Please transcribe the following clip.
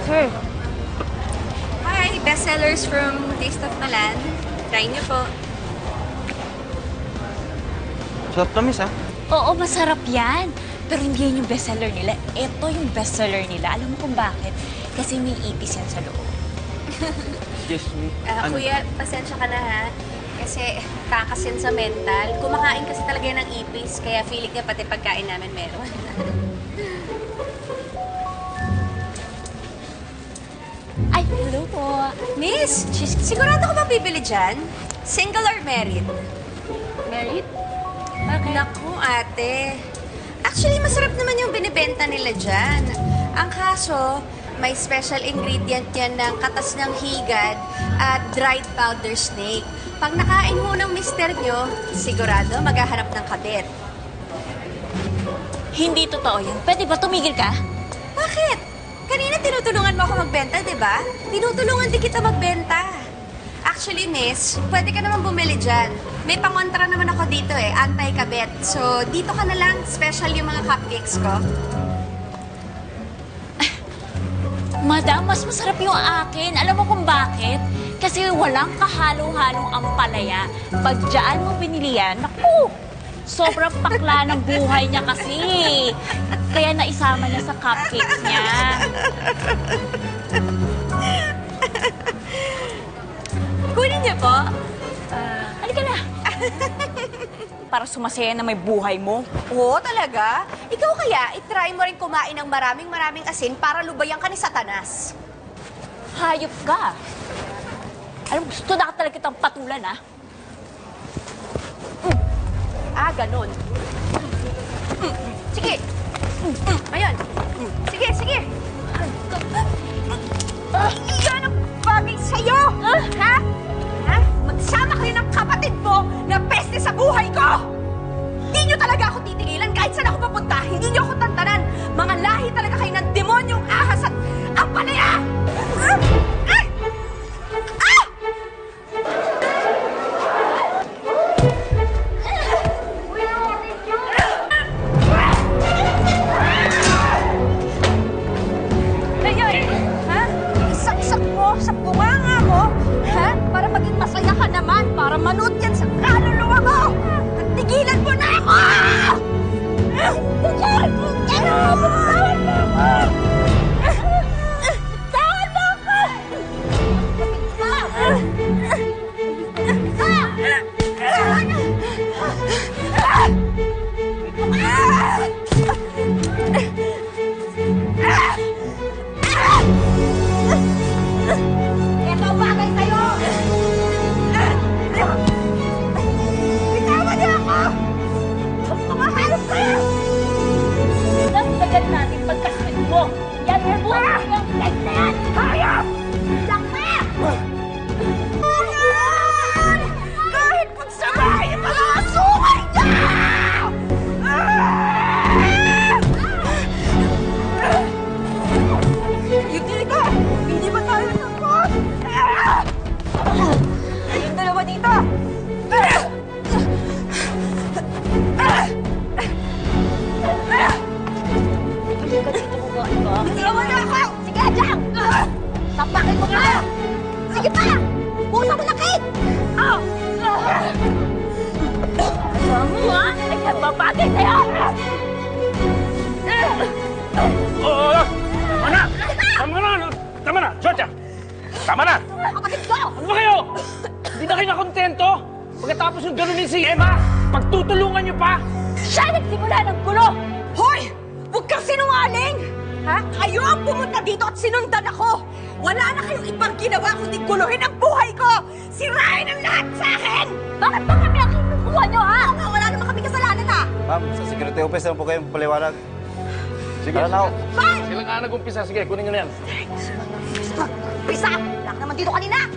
Sir. Hi, bestsellers from Taste of Malan. Try niyo po. Sarap tamis, ah. Oo, masarap yan. Pero hindi yan yung bestseller nila. Ito yung bestseller nila. Alam mo kung bakit? Kasi may ipis yan sa loob. Yes, me. Kuya, pasensya ka na ha. Kasi takas yan sa mental. Kumakain kasi talaga yan ng ipis. Kaya feeling niya pati pagkain namin meron. Ay, hello po. Miss, sigurado ko ba bibili dyan? Single or married? Married? Okay. Naku, ate. Actually, masarap naman yung binibenta nila dyan. Ang kaso, may special ingredient yan ng katas ng higad at dried powder snake. Pag nakain mo ng mister nyo, sigurado maghahanap ng kabit. Hindi totoo yan. Pwede ba tumigil ka? Bakit? Kanina tinutulungan mo ako magbenta, di ba? Tinutulungan din kita magbenta. Actually, miss, pwede ka naman bumili dyan. May pangontra naman ako dito anti-kabit. So, dito ka na lang, special yung mga cupcakes ko. Madam, mas masarap yung akin. Alam mo kung bakit? Kasi walang kahalo-halong ampalaya. Pag dyan mo binili yan, naku! Sobrang pakla ng buhay niya kasi. Kaya naisama niya sa cupcakes niya. Kunin niyo po. Halika na. Para sumasaya na may buhay mo. Oo, talaga? Ikaw kaya, itry mo rin kumain ng maraming asin para lubayan ka ni Satanas. Hayop ka. Alam mo, gusto na talaga kitang patulan, ha? Ganon. Sige. Ayun. Sige, sige. Yan ang bagay sa'yo! Ha? Ha? Magsama kayo ng kapatid mo na peste sa buhay ko! Hindi nyo talaga ako titigilan kahit saan ako papunta. Hindi nyo ako tantanan. Mga lahi talaga kayo ng demonyong ahas at ampalaya! Sa bunganga mo, ha? Para maging masaya ka naman, para manood yan sa kaluluwa mo! At tigilan mo na ako! Bitawan mo ako! Bitawan mo ako! Ito ang bagay sa'yo! Bitawan niyo ako! Tumahalap kayo! Dagdagan natin pagkaswit mo. Yan yung buhay ng leg na yan. Hayop! Laki! Kahit pagsabay yung mga asukay niya! Hindi ka! Hindi ba tayo takot? Yung dalawa dito! Halika dito mo ba? Dalawa na ako! Sige, dyan! Tapakin mo nga! Sige pa! Pusa mo lakit! Alam mo, ha? Ay, nababagay sa'yo! Oo! Tama na! Tama na! Tama na! Georgia! Tama na! Kapatid ko! Ano ba kayo? Hindi na kayo nakontento? Pagkatapos yung ganunin si Emma, pagtutulungan niyo pa? Siya nagsimula ng gulo! Hoy! Huwag kang sinungaling! Ha? Kayo ang pumunta dito at sinundan ako! Wala na kayong ibang ginawa kundi guluhin ang buhay ko! Sirain ang lahat sa akin! Bakit ba kami ang kinukuha niyo, ha? Oo nga, wala naman kami kasalanan, ha? Ma'am, sa security office naman po kayong paliwanag. Sige, Tara na, Fine! Sila nga nag-umpisa. Sige, kunin nyo na yan. Pisa! Wala ka naman dito kanina!